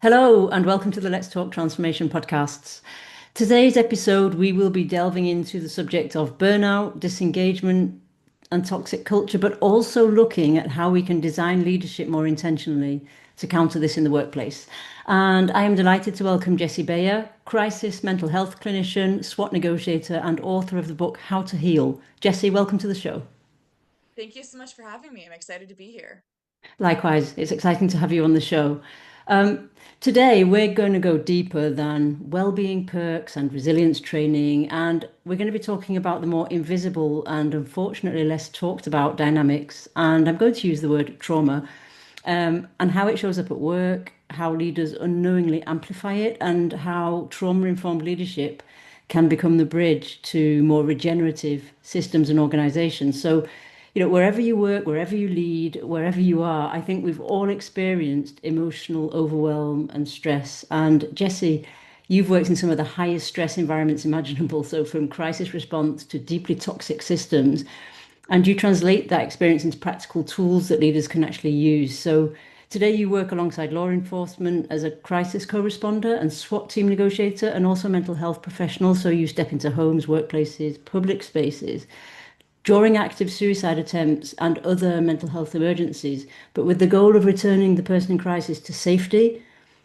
Hello, and welcome to the Let's Talk Transformation podcasts. Today's episode, we will be delving into the subject of burnout, disengagement, and toxic culture, but also looking at how we can design leadership more intentionally to counter this in the workplace. And I am delighted to welcome Jessi Beyer, crisis mental health clinician, SWAT negotiator, and author of the book How to Heal. Jessi, welcome to the show. Thank you so much for having me. I'm excited to be here. Likewise, it's exciting to have you on the show. Um, Today, we're going to go deeper than well-being perks and resilience training, and we're going to be talking about the more invisible and unfortunately less talked about dynamics. And I'm going to use the word trauma, and how it shows up at work, how leaders unknowingly amplify it, and how trauma-informed leadership can become the bridge to more regenerative systems and organizations. So, wherever you work, wherever you lead, wherever you are, I think we've all experienced emotional overwhelm and stress. And Jessi, you've worked in some of the highest stress environments imaginable, so from crisis response to deeply toxic systems. And you translate that experience into practical tools that leaders can actually use. So today you work alongside law enforcement as a crisis co-responder and SWAT team negotiator and also mental health professional. So you step into homes, workplaces, public spaces during active suicide attempts and other mental health emergencies, but with the goal of returning the person in crisis to safety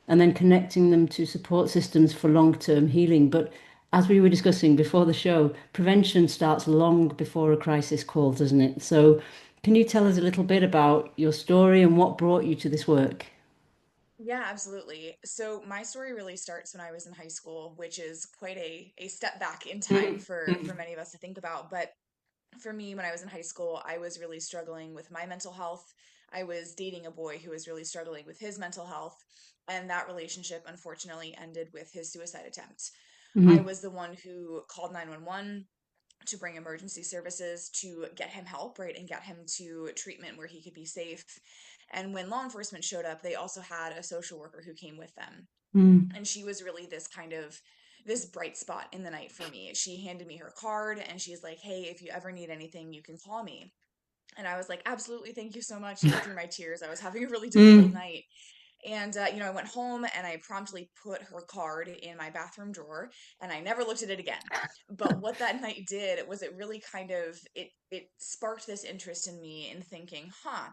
and then connecting them to support systems for long-term healing. But as we were discussing before the show, prevention starts long before a crisis call, doesn't it? So can you tell us a little bit about your story and what brought you to this work? Yeah, absolutely. So my story really starts when I was in high school, which is quite a step back in time Mm, for mm, many of us to think about. But for me, when I was in high school, I was really struggling with my mental health. I was dating a boy who was really struggling with his mental health, and that relationship unfortunately ended with his suicide attempt. I mm, was the one who called 911 to bring emergency services to get him help, right, and get him to treatment where he could be safe. And when law enforcement showed up, they also had a social worker who came with them. mm, And she was really this kind of this bright spot in the night for me. She handed me her card and she's like, "Hey, if you ever need anything, you can call me." And I was like, "Absolutely, thank you so much," through my tears. I was having a really difficult mm, night. And, I went home and I promptly put her card in my bathroom drawer and I never looked at it again. But what that night did was it really kind of it sparked this interest in me in thinking, huh,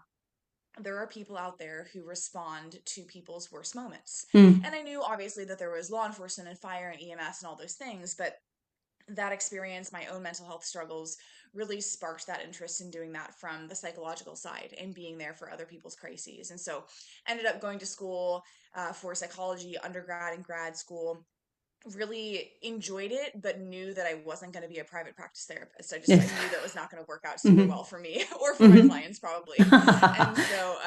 there are people out there who respond to people's worst moments. mm. And I knew obviously that there was law enforcement and fire and EMS and all those things, but that experience, my own mental health struggles, really sparked that interest in doing that from the psychological side and being there for other people's crises. And so ended up going to school for psychology, undergrad and grad school. Really enjoyed it, but knew that I wasn't going to be a private practice therapist. I Yes. knew that was not going to work out super Mhm, well for me or for my mhm. clients probably. And so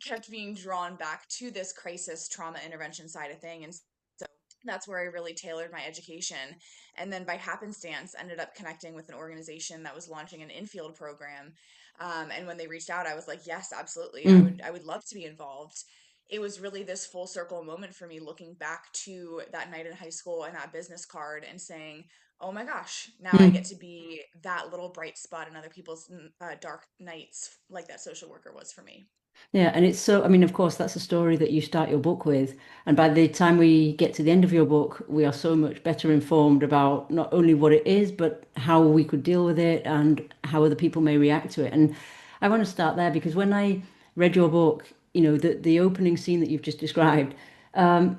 kept being drawn back to this crisis trauma intervention side of thing. And so that's where I really tailored my education. And then by happenstance, ended up connecting with an organization that was launching an infield program. And when they reached out, I was like, yes, absolutely. Mm, I would love to be involved. It was really this full circle moment for me looking back to that night in high school and that business card and saying, oh my gosh, now I get mm. to be that little bright spot in other people's dark nights, like that social worker was for me. Yeah, and it's so, I mean, of course, that's a story that you start your book with. And by the time we get to the end of your book, we are so much better informed about not only what it is, but how we could deal with it and how other people may react to it. And I want to start there because when I read your book, the opening scene that you've just described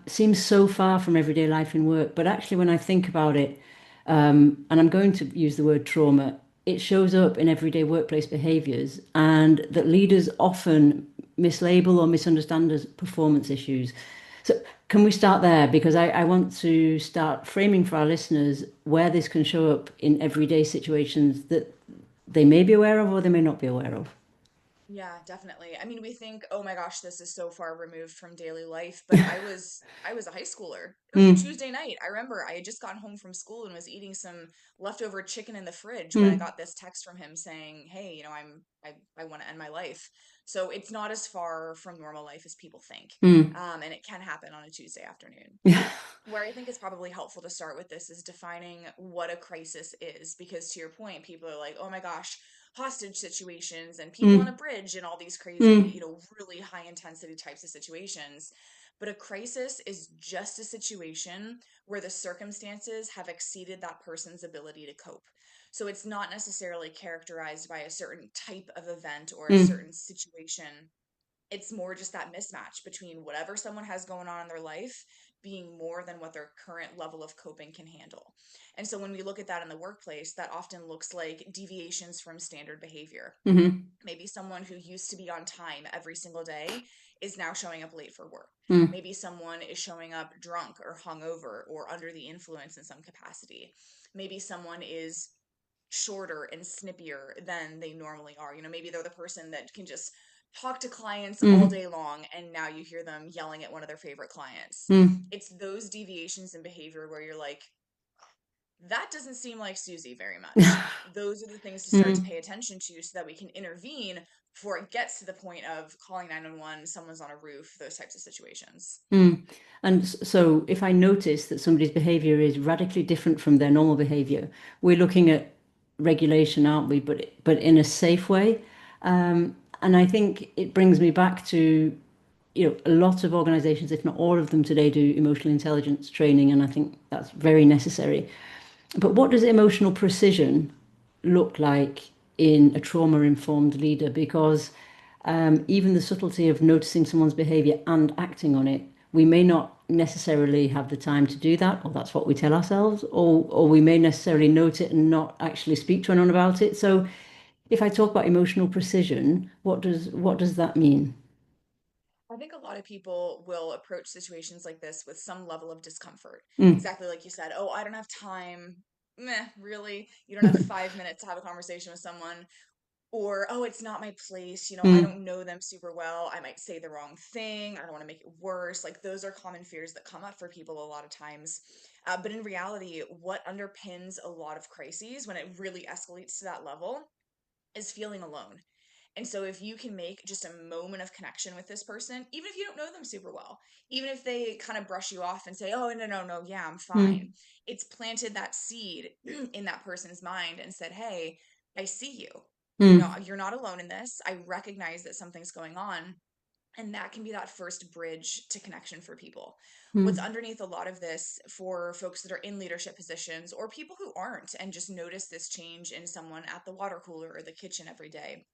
seems so far from everyday life in work. But actually, when I think about it, and I'm going to use the word trauma, it shows up in everyday workplace behaviors, and that leaders often mislabel or misunderstand as performance issues. So, can we start there? Because I want to start framing for our listeners where this can show up in everyday situations that they may be aware of or they may not be aware of. Yeah, definitely. I mean, we think, oh my gosh, this is so far removed from daily life, but I was a high schooler. It was a Mm, Tuesday night. I remember I had just gotten home from school and was eating some leftover chicken in the fridge when I mm, got this text from him saying, "Hey, I want to end my life." So it's not as far from normal life as people think. mm. And it can happen on a Tuesday afternoon. Where I think it's probably helpful to start with this is defining what a crisis is, because to your point, people are like, oh my gosh, hostage situations and people on a Mm, bridge and all these crazy, mm, really high intensity types of situations. But a crisis is just a situation where the circumstances have exceeded that person's ability to cope. So it's not necessarily characterized by a certain type of event or a Mm, certain situation. It's more just that mismatch between whatever someone has going on in their life being more than what their current level of coping can handle. And so when we look at that in the workplace, that often looks like deviations from standard behavior. mm-hmm, Maybe someone who used to be on time every single day is now showing up late for work. mm, Maybe someone is showing up drunk or hungover or under the influence in some capacity. Maybe someone is shorter and snippier than they normally are. Maybe they're the person that can just talk to clients all mm, day long, and now you hear them yelling at one of their favorite clients. mm. It's those deviations in behavior where you're like, that doesn't seem like Susie very much. Those are the things to start to Mm, pay attention to so that we can intervene before it gets to the point of calling 911, someone's on a roof, those types of situations. mm. And so if I notice that somebody's behavior is radically different from their normal behavior, we're looking at regulation, aren't we? But in a safe way. And I think it brings me back to, a lot of organizations, if not all of them today, do emotional intelligence training, and I think that's very necessary. But what does emotional precision look like in a trauma-informed leader? Because even the subtlety of noticing someone's behavior and acting on it, we may not necessarily have the time to do that, or that's what we tell ourselves, or we may necessarily note it and not actually speak to anyone about it. So if I talk about emotional precision, what does that mean? I think a lot of people will approach situations like this with some level of discomfort. Mm. Exactly like you said, oh, I don't have time. Meh, really? You don't have 5 minutes to have a conversation with someone. Or, oh, it's not my place. I Mm. don't know them super well. I might say the wrong thing. I don't want to make it worse. Like, those are common fears that come up for people a lot of times. But in reality, what underpins a lot of crises when it really escalates to that level is feeling alone. And so, if you can make just a moment of connection with this person, even if you don't know them super well, even if they kind of brush you off and say, oh, no, no, no, yeah, I'm fine, Mm. it's planted that seed in that person's mind and said, hey, I see you. Mm. You're not alone in this. I recognize that something's going on. And that can be that first bridge to connection for people. What's Mm. underneath a lot of this for folks that are in leadership positions or people who aren't and just notice this change in someone at the water cooler or the kitchen every day,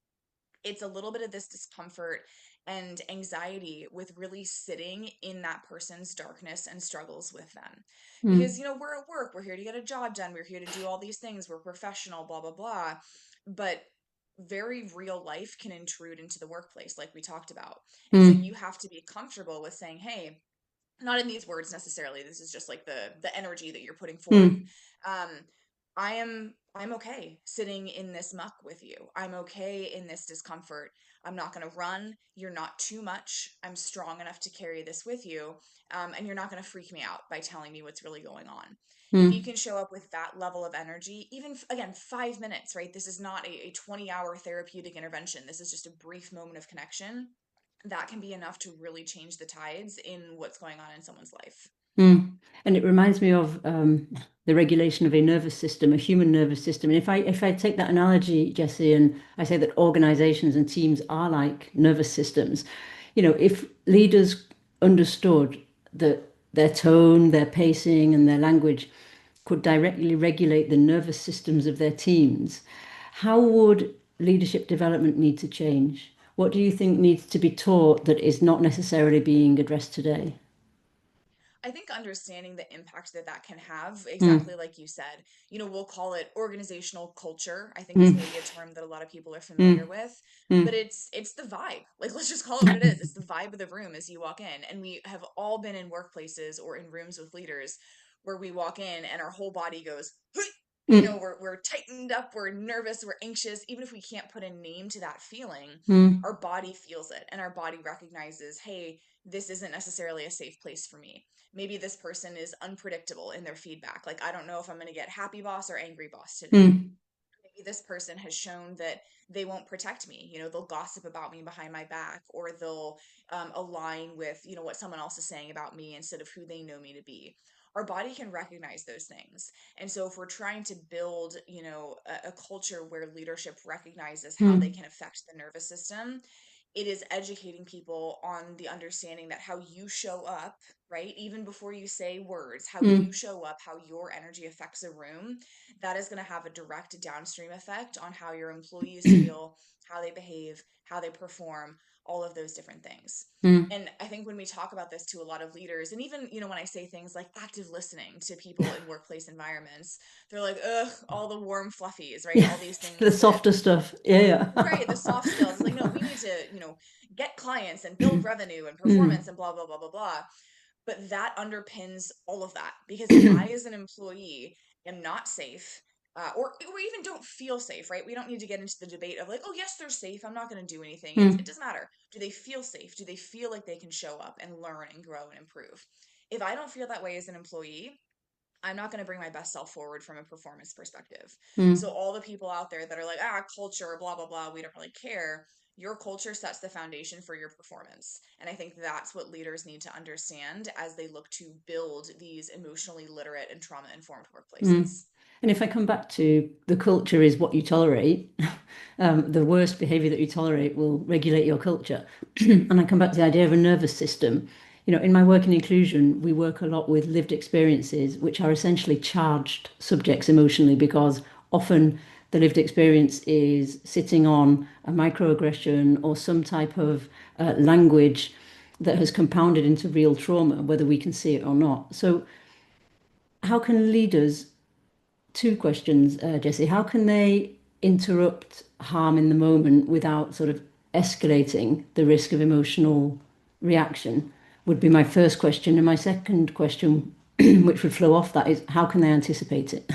it's a little bit of this discomfort and anxiety with really sitting in that person's darkness and struggles with them. Because, Mm. we're at work, we're here to get a job done, we're here to do all these things, we're professional, blah, blah, blah. But very real life can intrude into the workplace, like we talked about. And so Mm. you have to be comfortable with saying, hey, not in these words necessarily, this is just like the energy that you're putting forth. Mm. um I'm okay sitting in this muck with you. I'm okay in this discomfort. I'm not going to run. You're not too much. I'm strong enough to carry this with you. And you're not going to freak me out by telling me what's really going on. If you Mm. can show up with that level of energy, even again 5 minutes, right? This is not a 20-hour therapeutic intervention. This is just a brief moment of connection that can be enough to really change the tides in what's going on in someone's life. Mm. And it reminds me of the regulation of a nervous system, a human nervous system. And if I take that analogy, Jessie, and I say that organizations and teams are like nervous systems, if leaders understood that their tone, their pacing, and their language could directly regulate the nervous systems of their teams, how would leadership development need to change? What do you think needs to be taught that is not necessarily being addressed today? I think understanding the impact that that can have, Mm. exactly like you said, we'll call it organizational culture, I think is Mm. maybe a term that a lot of people are familiar Mm. with, but Mm. it's the vibe. Like, let's just call it what it is. It's the vibe of the room as you walk in. And we have all been in workplaces or in rooms with leaders where we walk in and our whole body goes, "Hey!" Mm. we're tightened up, we're nervous, we're anxious. Even if we can't put a name to that feeling, Mm. our body feels it and our body recognizes, hey, this isn't necessarily a safe place for me. Maybe this person is unpredictable in their feedback. Like, I don't know if I'm going to get happy boss or angry boss today. Mm. Maybe this person has shown that they won't protect me. They'll gossip about me behind my back, or they'll align with, what someone else is saying about me instead of who they know me to be. Our body can recognize those things. And so if we're trying to build, a culture where leadership recognizes how they Mm. can affect the nervous system, it is educating people on the understanding that how you show up, right? Even before you say words, how you Mm, show up, how your energy affects a room, that is going to have a direct downstream effect on how your employees feel, how they behave, how they perform, all of those different things. mm. And I think when we talk about this to a lot of leaders, and even, when I say things like active listening to people in workplace environments, they're like, ugh, all the warm fluffies, right? Yeah, All these the things that, softer stuff. Yeah, right, the soft skills. It's like, no, we need to, get clients and build yeah. revenue and performance Mm. and blah, blah, blah, blah, blah. But that underpins all of that. Because if I, as an employee, am not safe, or even don't feel safe, right? We don't need to get into the debate of like, oh, yes, they're safe. I'm not going to do anything. It Mm, doesn't matter. Do they feel safe? Do they feel like they can show up and learn and grow and improve? If I don't feel that way as an employee, I'm not going to bring my best self forward from a performance perspective. So mm, all the people out there that are like, culture, blah, blah, blah, we don't really care. Your culture sets the foundation for your performance. And I think that's what leaders need to understand as they look to build these emotionally literate and trauma informed mm. workplaces. And if I come back to the culture is what you tolerate, the worst behavior that you tolerate will regulate your culture. And I come back to the idea of a nervous system. In my work in inclusion, we work a lot with lived experiences, which are essentially charged subjects emotionally, because often the lived experience is sitting on a microaggression or some type of language that has compounded into real trauma, whether we can see it or not. So, how can leaders two questions, Jessie. How can they interrupt harm in the moment without sort of escalating the risk of emotional reaction? Would be my first question. And my second question, which would flow off that, is how can they anticipate it?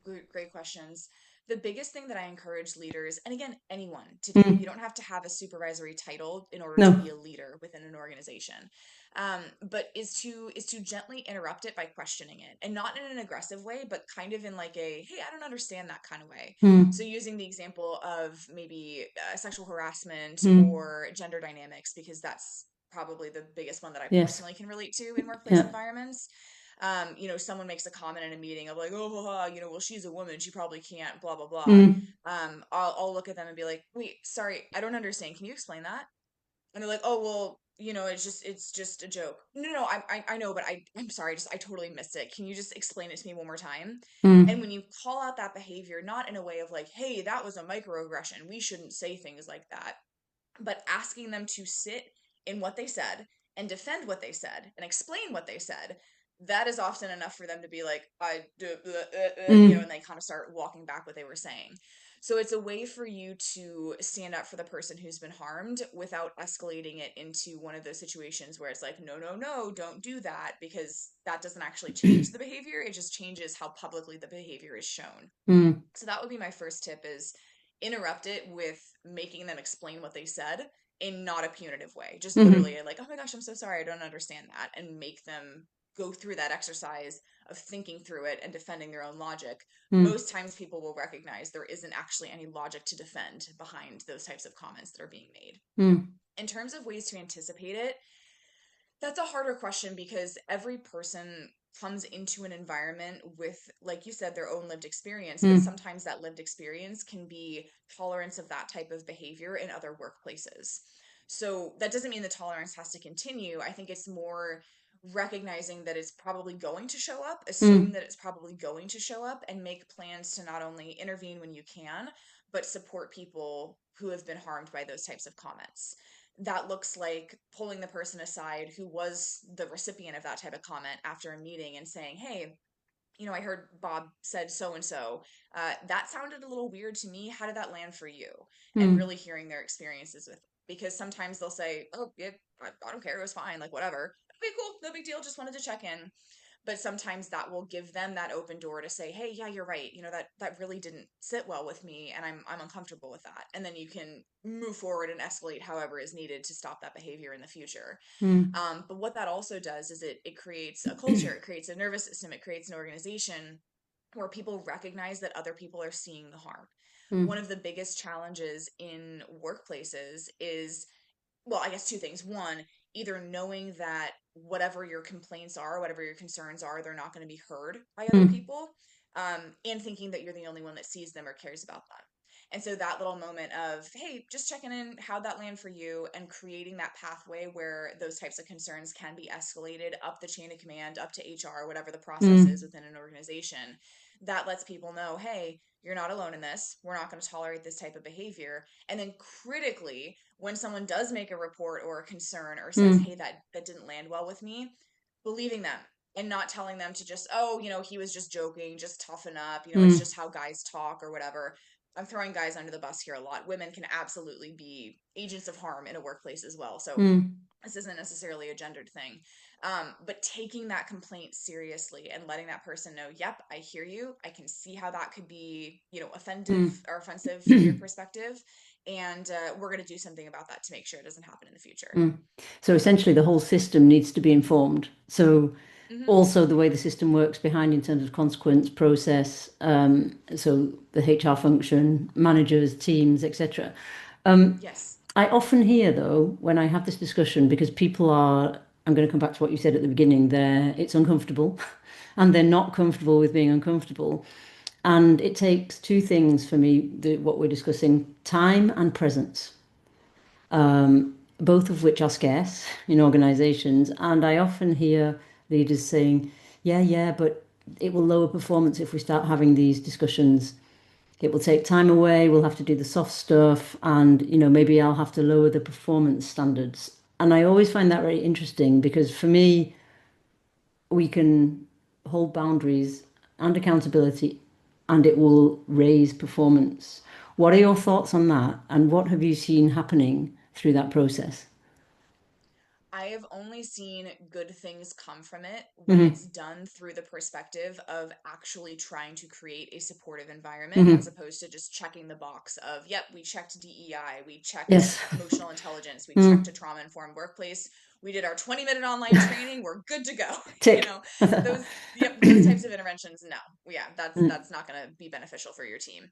Great, great questions. The biggest thing that I encourage leaders, and again, anyone to do, you Mm, don't have to have a supervisory title in order to no. be a leader within an organization, but is to gently interrupt it by questioning it, and not in an aggressive way, but kind of in like a, hey, I don't understand that kind of way. So Mm, using the example of maybe sexual harassment mm, or gender dynamics, because that's probably the biggest one that I yes. personally can relate to in workplace Yeah. environments. Someone makes a comment in a meeting of like, oh, well, she's a woman, she probably can't, blah, blah, blah. Mm, I'll look at them and be like, wait, sorry, I don't understand. Can you explain that? And they're like, oh, well, it's just a joke. No, no, I know, but I'm sorry, I totally missed it. Can you just explain it to me one more time? And mm, when you call out that behavior, not in a way of like, hey, that was a microaggression, we shouldn't say things like that, but asking them to sit in what they said and defend what they said and explain what they said, that is often enough for them to be like, I do, and mm, they kind of start walking back what they were saying. So it's a way for you to stand up for the person who's been harmed without escalating it into one of those situations where it's like, no, no, no, don't do that, because that doesn't actually change the behavior. It just changes how publicly the behavior is shown. mm, So that would be my first tip, is interrupt it with making them explain what they said in not a punitive way. Just mm, literally like, oh my gosh, I'm so sorry, I don't understand that, and make them go through that exercise of thinking through it and defending their own logic. mm, Most times people will recognize there isn't actually any logic to defend behind those types of comments that are being made. mm, In terms of ways to anticipate it, that's a harder question, because every person comes into an environment with, like you said, their own lived experience, but mm, sometimes that lived experience can be tolerance of that type of behavior in other workplaces. So that doesn't mean the tolerance has to continue. I think it's more recognizing that it's probably going to show up, assume mm, that it's probably going to show up, and make plans to not only intervene when you can, but support people who have been harmed by those types of comments. That looks like pulling the person aside who was the recipient of that type of comment after a meeting and saying, hey, I heard Bob said so and so. That sounded a little weird to me. How did that land for you? And mm, really hearing their experiences with it. Because sometimes they'll say, oh, yeah, I don't care. It was fine. Like, whatever. Okay, cool. No big deal. Just wanted to check in. But sometimes that will give them that open door to say, hey, yeah, you're right, that really didn't sit well with me, and I'm uncomfortable with that, and then you can move forward and escalate however is needed to stop that behavior in the future. mm, But what that also does is it creates a culture, it creates a nervous system, it creates an organization where people recognize that other people are seeing the harm. One mm, of the biggest challenges in workplaces is, well, I guess two things. One, either knowing that whatever your complaints are, whatever your concerns are, they're not going to be heard by other mm, people, and thinking that you're the only one that sees them or cares about them. And so that little moment of, hey, just checking in, how'd that land for you? And creating that pathway where those types of concerns can be escalated up the chain of command, up to HR, whatever the process is Mm, within an organization. That lets people know, hey, you're not alone in this. We're not going to tolerate this type of behavior. And then critically, when someone does make a report or a concern or says, hey, mm, that didn't land well with me, believing them and not telling them to just, oh, he was just joking, just toughen up, it's mm, just how guys talk or whatever. I'm throwing guys under the bus here a lot. Women can absolutely be agents of harm in a workplace as well. So mm, this isn't necessarily a gendered thing. But taking that complaint seriously and letting that person know, yep, I hear you. I can see how that could be, offensive mm. or offensive from your perspective. And we're going to do something about that to make sure it doesn't happen in the future. Mm. So essentially, the whole system needs to be informed. So Hmm. also the way the system works behind in terms of consequence process, so the HR function, managers, teams, etc. Yes. I often hear though when I have this discussion because people are, I'm going to come back to what you said at the beginning there, it's uncomfortable and they're not comfortable with being uncomfortable. And it takes two things for me, what we're discussing, time and presence, both of which are scarce in organizations. And I often hear leaders saying, yeah, but it will lower performance if we start having these discussions. It will take time away. We'll have to do the soft stuff. And, maybe I'll have to lower the performance standards. And I always find that very interesting because for me, we can hold boundaries and accountability and it will raise performance. What are your thoughts on that? And what have you seen happening through that process? I have only seen good things come from it when Hmm. it's done through the perspective of actually trying to create a supportive environment as Hmm. opposed to just checking the box of, yep, we checked DEI, we checked Yes. emotional intelligence, we checked a Mm. trauma-informed workplace, we did our 20-minute online training, we're good to go. You Tick. know, those, yep, those types of interventions, no. Yeah, that's Mm. that's not going to be beneficial for your team.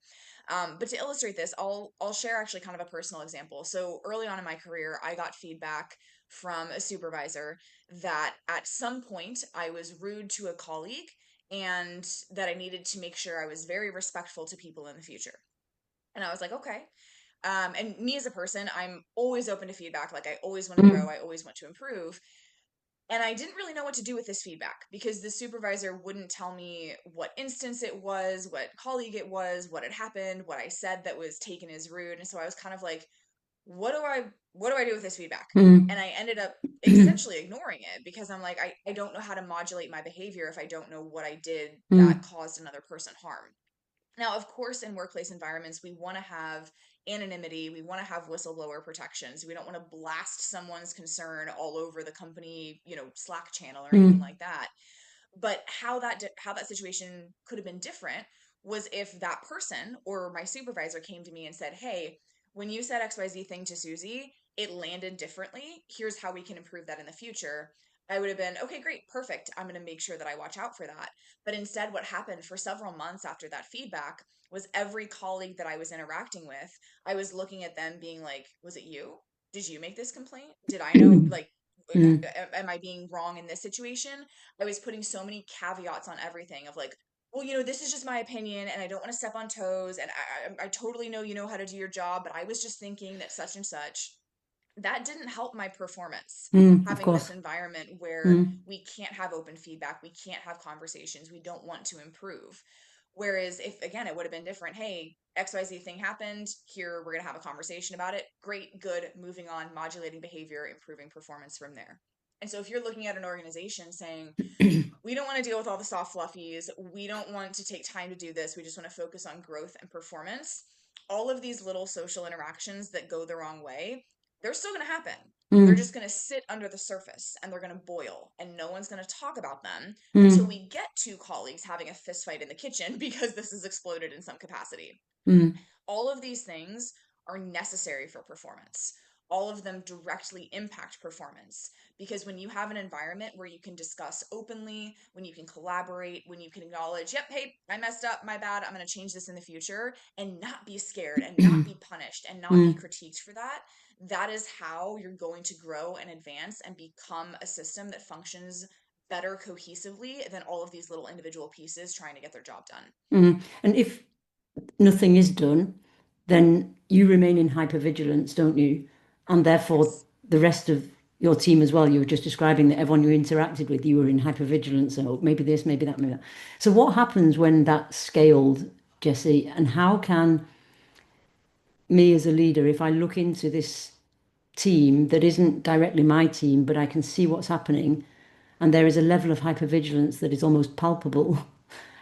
But to illustrate this, I'll share actually kind of a personal example. So early on in my career, I got feedback from a supervisor that at some point I was rude to a colleague and that I needed to make sure I was very respectful to people in the future. And I was like, okay. And me as a person, I'm always open to feedback. Like I always want to grow, Mm. I always want to improve. And I didn't really know what to do with this feedback because the supervisor wouldn't tell me what instance it was, what colleague it was, what had happened, what I said that was taken as rude. And so I was kind of like, what do I do with this feedback? Mm. And I ended up essentially ignoring it because I'm like, I don't know how to modulate my behavior if I don't know what I did that Mm. caused another person harm. Now, of course, in workplace environments, we want to have anonymity. We want to have whistleblower protections. We don't want to blast someone's concern all over the company, Slack channel or anything Mm. like that. But how that situation could have been different was if that person or my supervisor came to me and said, "Hey, when you said XYZ thing to Susie, it landed differently. Here's how we can improve that in the future." I would have been, "Okay, great, perfect. I'm going to make sure that I watch out for that." But instead, what happened for several months after that feedback was every colleague that I was interacting with, I was looking at them being like, "Was it you? Did you make this complaint? Did I know, like, Mm. am I being wrong in this situation?" I was putting so many caveats on everything of like, well, this is just my opinion and I don't want to step on toes. And I totally know you know how to do your job, but I was just thinking that such and such. That didn't help my performance. Mm. Of Having this course. environment where Mm. we can't have open feedback, we can't have conversations, we don't want to improve. Whereas if again, it would have been different. Hey, XYZ thing happened. Here, we're going to have a conversation about it. Great, good, moving on, modulating behavior, improving performance from there. And so if you're looking at an organization saying, we don't want to deal with all the soft fluffies. We don't want to take time to do this. We just want to focus on growth and performance. All of these little social interactions that go the wrong way, they're still going to happen. They're Mm. just going to sit under the surface and they're going to boil and no one's going to talk about them until Mm. we get to colleagues having a fist fight in the kitchen because this has exploded in some capacity. Mm. All of these things are necessary for performance. All of them directly impact performance because when you have an environment where you can discuss openly, when you can collaborate, when you can acknowledge, yep, hey, I messed up, my bad, I'm going to change this in the future, and not be scared and not be punished and not be Mm. critiqued for that, that is how you're going to grow and advance and become a system that functions better cohesively than all of these little individual pieces trying to get their job done. Mm. And if nothing is done, then you remain in hypervigilance, don't you? And therefore, Yes. the rest of your team as well, you were just describing that everyone you interacted with, you were in hypervigilance. So maybe this, maybe that, maybe that. So what happens when that's scaled, Jessie? And how can me as a leader, if I look into this team that isn't directly my team, but I can see what's happening, and there is a level of hypervigilance that is almost palpable,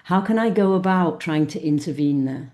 how can I go about trying to intervene there?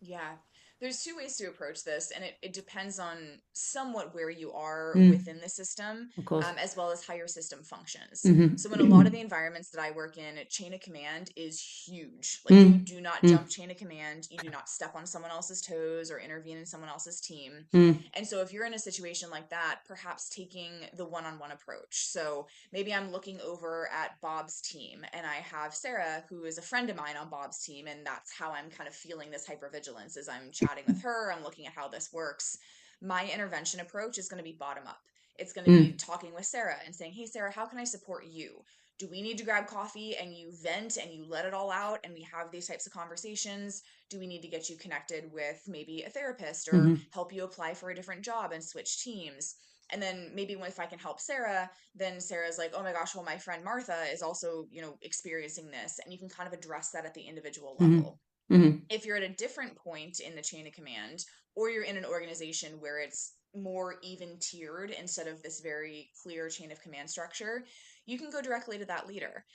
Yeah. There's two ways to approach this, and it depends on somewhat where you are Mm, within the system, of course. as well as how your system functions. So, in a lot of Mm-hmm. the environments that I work in, chain of command is huge. Like, you Mm, do not mm, jump chain of command, you do not step on someone else's toes or intervene in someone else's team. mm, And so, if you're in a situation like that, perhaps taking the one on one approach. So, maybe I'm looking over at Bob's team and I have Sarah, who is a friend of mine on Bob's team, and that's how I'm kind of feeling this hypervigilance as I'm chatting with her, I'm looking at how this works. My intervention approach is going to be bottom up. It's going to be mm, talking with Sarah and saying, "Hey Sarah, how can I support you? Do we need to grab coffee and you vent and you let it all out and we have these types of conversations? Do we need to get you connected with maybe a therapist or mm, help you apply for a different job and switch teams?" And then maybe if I can help Sarah, then Sarah's like, "Oh my gosh, well, my friend Martha is also, experiencing this." And you can kind of address that at the individual mm, level. mm, If you're at a different point in the chain of command, or you're in an organization where it's more even tiered instead of this very clear chain of command structure, you can go directly to that leader.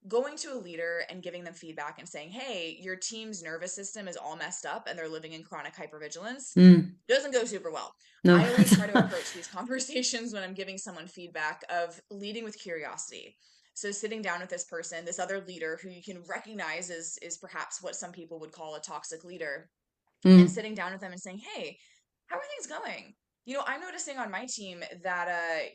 Going to a leader and giving them feedback and saying, "Hey, your team's nervous system is all messed up and they're living in chronic hypervigilance," mm. doesn't go super well. No. I always try to approach these conversations when I'm giving someone feedback of leading with curiosity. So sitting down with this person, this other leader who you can recognize is perhaps what some people would call a toxic leader, and Mm, sitting down with them and saying, "Hey, how are things going? I'm noticing on my team that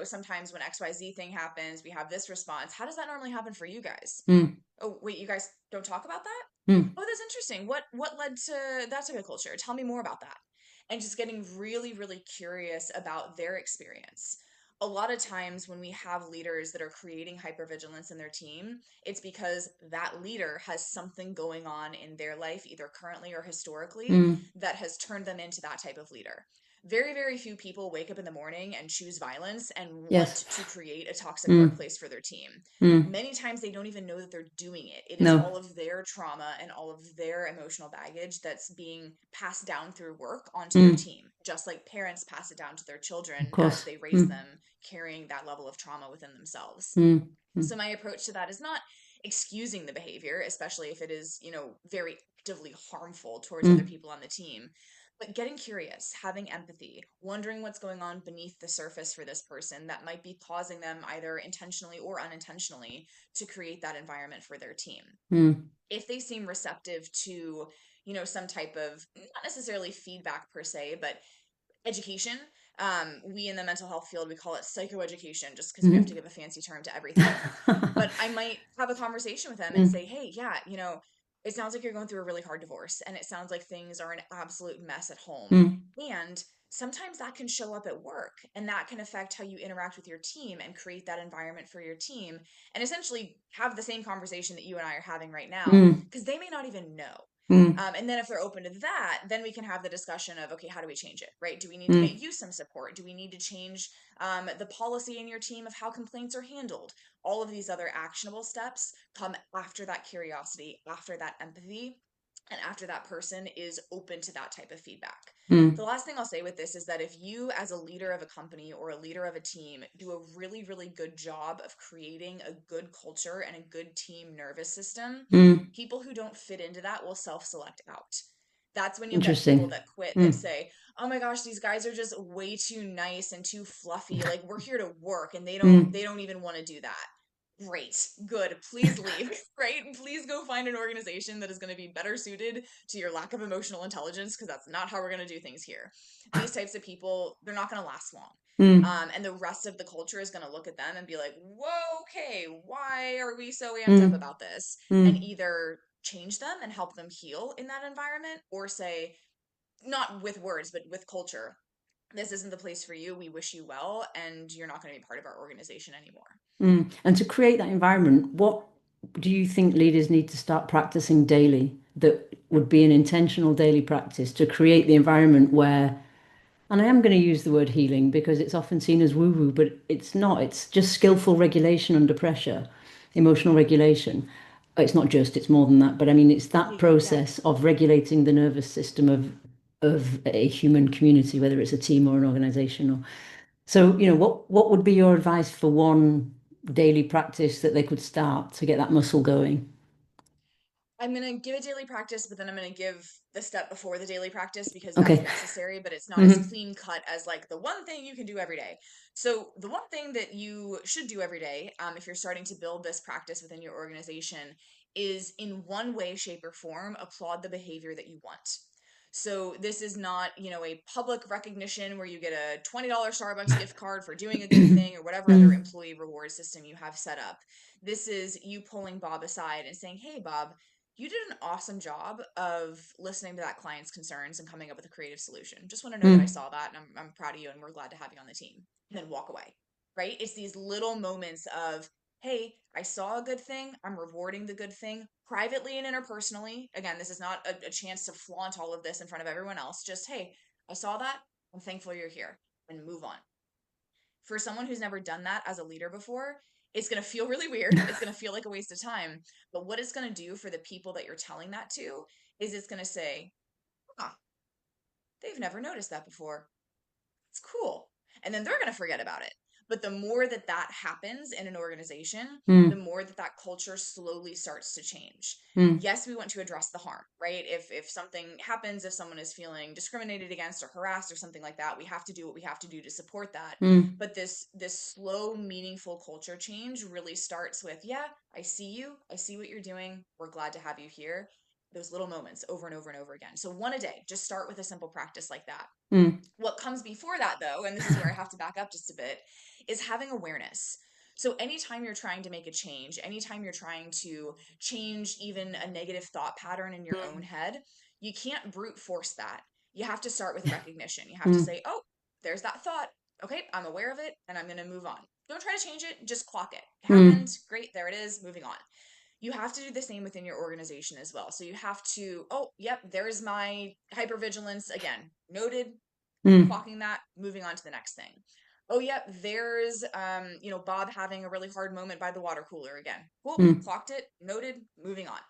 sometimes when XYZ thing happens, we have this response. How does that normally happen for you guys? mm, Oh, wait, you guys don't talk about that? mm, Oh, that's interesting. What led to that type of culture? Tell me more about that." And just getting really, really curious about their experience. A lot of times when we have leaders that are creating hypervigilance in their team, it's because that leader has something going on in their life, either currently or historically, mm. that has turned them into that type of leader. Very, very few people wake up in the morning and choose violence and want Yes. to create a toxic Mm, workplace for their team. mm. Many times they don't even know that they're doing it. It is No. all of their trauma and all of their emotional baggage that's being passed down through work onto their Mm, team, just like parents pass it down to their of children as course. they raise Mm, them, carrying that level of trauma within themselves. mm, mm, So my approach to that is not excusing the behavior, especially if it is, very actively harmful towards other mm, people on the team, but getting curious, having empathy, wondering what's going on beneath the surface for this person that might be causing them either intentionally or unintentionally to create that environment for their team. mm, If they seem receptive to, some type of not necessarily feedback per se, but education. We in the mental health field, we call it psychoeducation just because we have to mm. give a fancy term to everything. But I might have a conversation with them and Mm, say, "Hey, yeah, it sounds like you're going through a really hard divorce and it sounds like things are an absolute mess at home." mm, And sometimes that can show up at work and that can affect how you interact with your team and create that environment for your team and essentially have the same conversation that you and I are having right now mm, because they may not even know. mm, And then if they're open to that, then we can have the discussion of, okay, how do we change it, right? Do we need to get mm. you some support? Do we need to change the policy in your team of how complaints are handled? All of these other actionable steps come after that curiosity, after that empathy, and after that person is open to that type of feedback. The Mm, last thing I'll say with this is that if you, as a leader of a company or a leader of a team, do a really, really good job of creating a good culture and a good team nervous system, mm. people who don't fit into that will self-select out. That's when you'll get people Interesting. that quit that Mm, say, "Oh my gosh, these guys are just way too nice and too fluffy. Like we're here to work and they don't mm. they don't even want to do that." Great. Good. Please leave, right? Please go find an organization that is going to be better suited to your lack of emotional intelligence because that's not how we're going to do things here. These types of people, they're not going to last long. Mm, And the rest of the culture is going to look at them and be like, "Whoa, okay, why are we so amped up mm, about this?" And mm, either change them and help them heal in that environment or say, not with words, but with culture, "This isn't the place for you. We wish you well, and you're not going to be part of our organization anymore." mm. And to create that environment, what do you think leaders need to start practicing daily? that would be an intentional daily practice to create the environment where, and I am going to use the word healing because it's often seen as woo-woo, but it's not. It's just skillful regulation under pressure, emotional regulation. It's not just, it's more than that. But I mean, it's that Yeah. process of regulating the nervous system of a human community, whether it's a team or an organization. Or so, what would be your advice for one daily practice that they could start to get that muscle going? I'm going to give a daily practice, but then I'm going to give the step before the daily practice because that's Okay. necessary, but it's not as Hmm. clean cut as like the one thing you can do every day. So, the one thing that you should do every day, if you're starting to build this practice within your organization, is in one way, shape, or form, applaud the behavior that you want. So this is not, a public recognition where you get a $20 Starbucks gift card for doing a good thing or whatever other Mm, employee reward system you have set up. This is you pulling Bob aside and saying, "Hey, Bob, you did an awesome job of listening to that client's concerns and coming up with a creative solution. Just want to know that I mm, saw that and I'm proud of you and we're glad to have you on the team." And then walk away, right? It's these little moments of, hey, I saw a good thing. I'm rewarding the good thing privately and interpersonally. Again, this is not a chance to flaunt all of this in front of everyone else. Just, hey, I saw that. I'm thankful you're here and move on. For someone who's never done that as a leader before, it's going to feel really weird. It's going to feel like a waste of time. But what it's going to do for the people that you're telling that to is it's going to say, huh, they've never noticed that before. It's cool. And then they're going to forget about it. But the more that that happens in an organization, the mm, more that that culture slowly starts to change. mm, Yes, we want to address the harm, right? If something happens, if someone is feeling discriminated against or harassed or something like that, we have to do what we have to do to support that. mm, But this slow, meaningful culture change really starts with, yeah, I see you. I see what you're doing. We're glad to have you here. Those little moments over and over and over again. So one a day, just start with a simple practice like that. mm, What comes before that, though, and this is where I have to back up just a bit, is having awareness. So, anytime you're trying to make a change, anytime you're trying to change even a negative thought pattern in your own mm, head, you can't brute force that. You have to start with recognition. You have to mm, say, oh, there's that thought. Okay, I'm aware of it and I'm going to move on. Don't try to change it, just clock it. It happened. mm, Great, there it is, moving on. You have to do the same within your organization as well. So, you have to, oh, yep, there's my hypervigilance again. Noted, mm, clocking that, moving on to the next thing. Oh, yep, there's Bob having a really hard moment by the water cooler again. Cool, mm, clocked it, noted, moving on.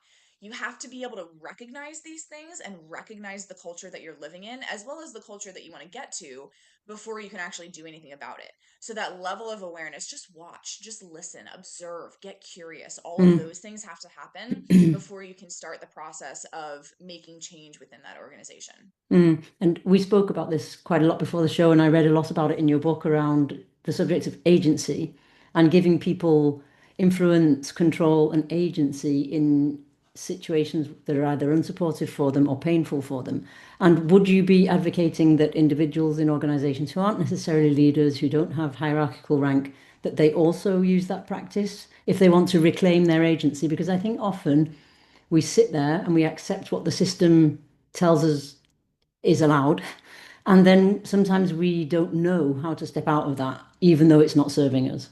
You have to be able to recognize these things and recognize the culture that you're living in, as well as the culture that you want to get to before you can actually do anything about it. So, that level of awareness, just watch, just listen, observe, get curious. All of mm. those things have to happen before you can start the process of making change within that organization. Mm. And we spoke about this quite a lot before the show, and I read a lot about it in your book around the subject of agency and giving people influence, control, and agency in situations that are either unsupportive for them or painful for them. And would you be advocating that individuals in organizations who aren't necessarily leaders, who don't have hierarchical rank, that they also use that practice if they want to reclaim their agency? Because I think often we sit there and we accept what the system tells us is allowed. And then sometimes we don't know how to step out of that, even though it's not serving us.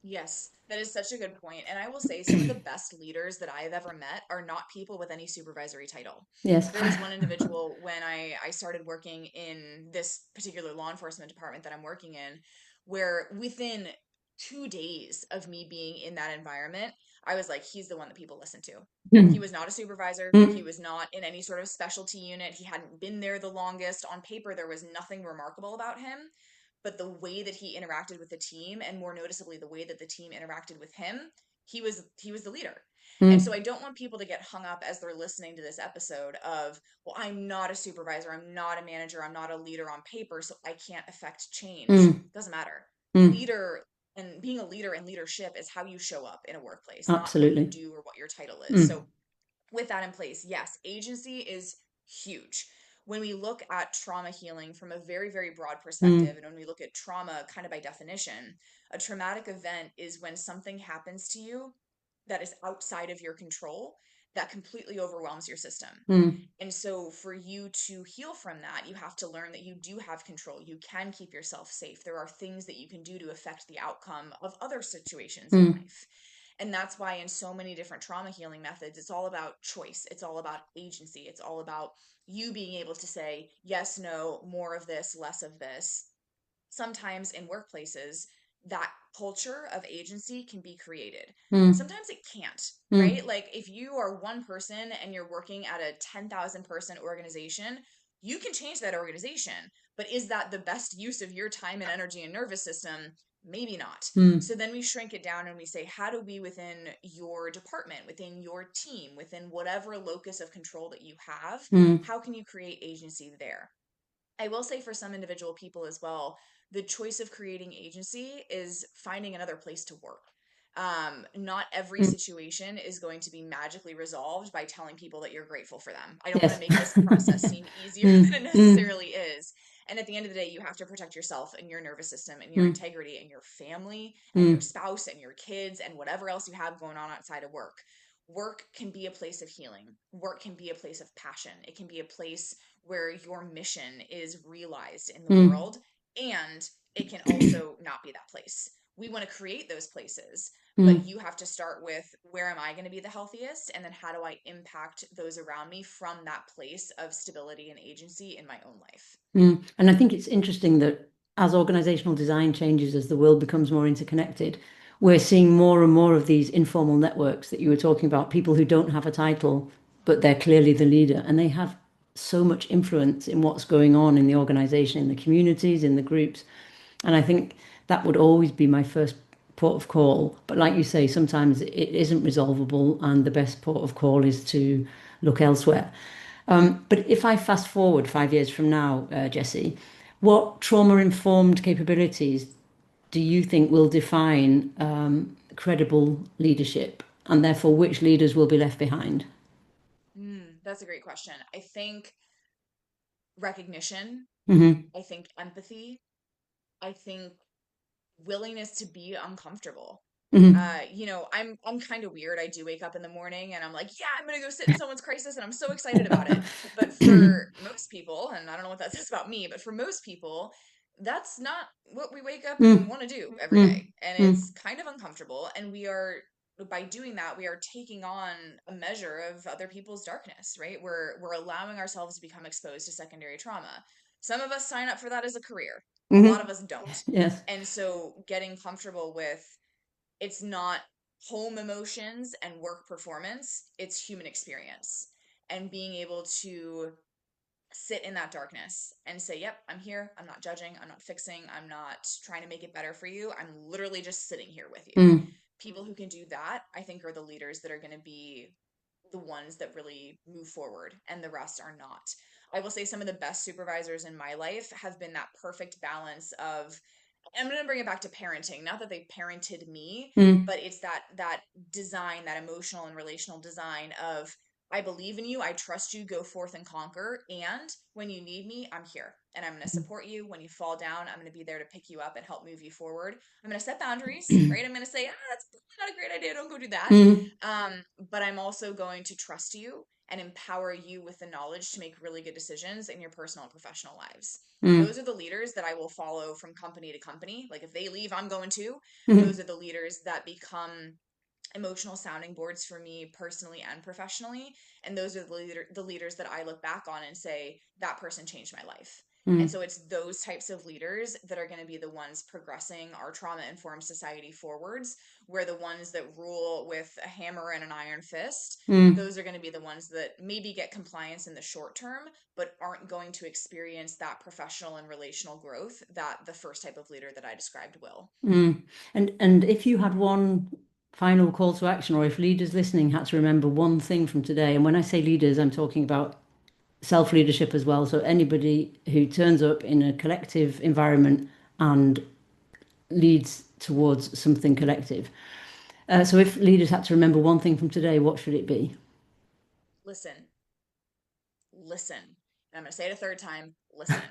Yes, that is such a good point. And I will say some of the best leaders that I have ever met are not people with any supervisory title. Yes. There was one individual when I started working in this particular law enforcement department that I'm working in, where within 2 days of me being in that environment, I was like, he's the one that people listen to. He Mm, was not a supervisor. He mm, was not in any sort of specialty unit. He hadn't been there the longest. On paper, there was nothing remarkable about him, but the way that he interacted with the team, and more noticeably the way that the team interacted with him, he was the leader. And so mm, I don't want people to get hung up as they're listening to this episode of, well, I'm not a supervisor, I'm not a manager, I'm not a leader on paper, so I can't affect change. mm, Doesn't matter. mm. Leader and being a leader and leadership is how you show up in a workplace, not what you Absolutely. do or what your title is. Mm, So with that in place, yes, agency is huge. When we look at trauma healing from a very, very broad mm, perspective, and when we look at trauma kind of by definition, a traumatic event is when something happens to you that is outside of your control that completely overwhelms your system. mm, And so, for you to heal from that, you have to learn that you do have control. You can keep yourself safe. There are things that you can do to affect the outcome of other situations in mm, life. And that's why in so many different trauma healing methods, it's all about choice. It's all about agency. It's all about you being able to say, yes, no, more of this, less of this. Sometimes in workplaces, that culture of agency can be created. Mm, Sometimes it can't, right? mm, Like if you are one person and you're working at a 10,000 person organization, you can change that organization. But is that the best use of your time and energy and nervous system? Maybe not. mm, So then we shrink it down and we say, how do we, within your department, within your team, within whatever locus of control that you have, mm, how can you create agency there? I will say for some individual people as well, the choice of creating agency is finding another place to work. Not every mm. situation is going to be magically resolved by telling people that you're grateful for them. I don't want to Yes. make this process seem easier than it Mm, mm, necessarily is. And at the end of the day, you have to protect yourself and your nervous system and your mm, integrity and your family and your mm, spouse and your kids and whatever else you have going on outside of work. Work can be a place of healing. Work can be a place of passion. It can be a place where your mission is realized in the mm. world, and it can also not be that place. We want to create those places, but Mm, you have to start with where am I going to be the healthiest? And then how do I impact those around me from that place of stability and agency in my own life? mm. And I think it's interesting that as organizational design changes, as the world becomes more interconnected, we're seeing more and more of these informal networks that you were talking about, people who don't have a title, but they're clearly the leader, and they have so much influence in what's going on in the organization, in the communities, in the groups. And I think that would always be my first port of call. But like you say, sometimes it isn't resolvable, and the best port of call is to look elsewhere. But if I fast forward 5 years from now, Jessie, what trauma-informed capabilities do you think will define credible leadership, and therefore which leaders will be left behind? That's a great question. I think recognition, Hmm. I think empathy, I think willingness to be uncomfortable. Hmm. I'm kind of weird. I do wake up in the morning and I'm like, yeah, I'm gonna go sit in someone's crisis and I'm so excited about it. But for most people, and I don't know what that says about me, but for most people, that's not what we wake up and Mm, want to do every day. mm, And mm, it's kind of uncomfortable. And by doing that, we are taking on a measure of other people's darkness, right? We're allowing ourselves to become exposed to secondary trauma. Some of us sign up for that as a career. A lot hmm. of us don't. Yes. And so getting comfortable with it's not home emotions and work performance, it's human experience. And being able to sit in that darkness and say, yep, I'm here. I'm not judging. I'm not fixing. I'm not trying to make it better for you. I'm literally just sitting here with you. Mm, People who can do that, I think, are the leaders that are going to be the ones that really move forward, and the rest are not. I will say some of the best supervisors in my life have been that perfect balance of I'm going to bring it back to parenting. Not that they parented me, mm, but it's that design, that emotional and relational design of I believe in you, I trust you, go forth and conquer. And when you need me, I'm here and I'm going to support you. When you fall down, I'm going to be there to pick you up and help move you forward. I'm going to set boundaries, right? I'm going to say, that's not a great idea. Don't go do that. mm, But I'm also going to trust you and empower you with the knowledge to make really good decisions in your personal and professional lives. mm, Those are the leaders that I will follow from company to company. Like if they leave, I'm going to. Those mm, are the leaders that become emotional sounding boards for me personally and professionally. And those are the leaders that I look back on and say, that person changed my life. And mm, so it's those types of leaders that are going to be the ones progressing our trauma informed society forwards, where the ones that rule with a hammer and an iron fist, mm. those are going to be the ones that maybe get compliance in the short term, but aren't going to experience that professional and relational growth that the first type of leader that I described will. Mm. And if you had one final call to action, or if leaders listening had to remember one thing from today, and when I say leaders, I'm talking about self-leadership as well. So anybody who turns up in a collective environment and leads towards something collective. So if leaders had to remember one thing from today, what should it be? Listen, listen. And I'm going to say it a third time listen.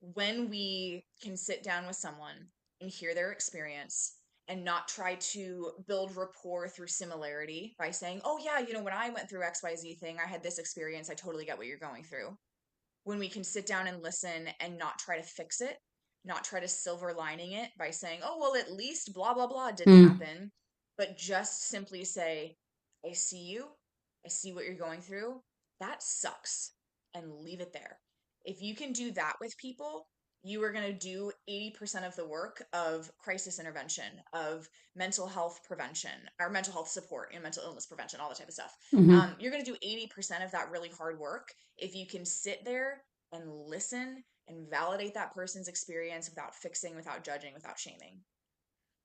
When we can sit down with someone and hear their experience and not try to build rapport through similarity by saying, oh, yeah, when I went through XYZ thing, I had this experience. I totally get what you're going through. When we can sit down and listen and not try to fix it, not try to silver lining it by saying, oh, well, at least blah, blah, blah didn't Mm, happen, but just simply say, I see you, I see what you're going through. That sucks, and leave it there. If you can do that with people, you are going to do 80% of the work of crisis intervention, of mental health prevention, or mental health support, mental illness prevention, all that type of stuff. Hmm. You're going to do 80% of that really hard work if you can sit there and listen and validate that person's experience without fixing, without judging, without shaming.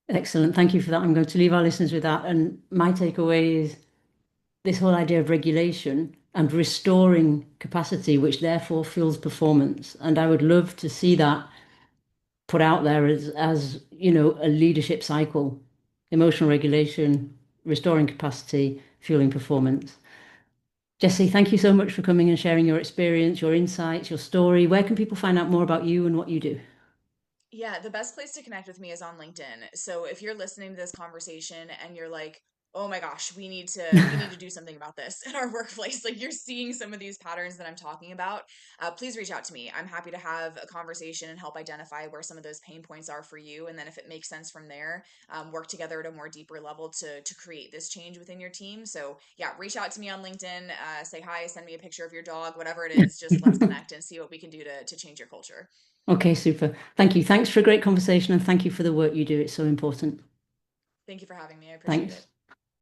Excellent. Thank you for that. I'm going to leave our listeners with that. And my takeaway is this whole idea of regulation and restoring capacity, which therefore fuels performance. And I would love to see that put out there as a leadership cycle, emotional regulation, restoring capacity, fueling performance. Jessie, thank you so much for coming and sharing your experience, your insights, your story. Where can people find out more about you and what you do? Yeah, the best place to connect with me is on LinkedIn. So if you're listening to this conversation and you're like, "Oh my gosh, we need to do something about this in our workplace," like you're seeing some of these patterns that I'm talking about, please reach out to me. I'm happy to have a conversation and help identify where some of those pain points are for you, and then if it makes sense from there, work together at a more deeper level to create this change within your team. So yeah, reach out to me on LinkedIn, say hi, send me a picture of your dog, whatever it is. Just let's connect and see what we can do to change your culture. Okay, super. Thank you. Thanks for a great conversation and thank you for the work you do. It's so important. Thank you for having me. I appreciate Thanks. it.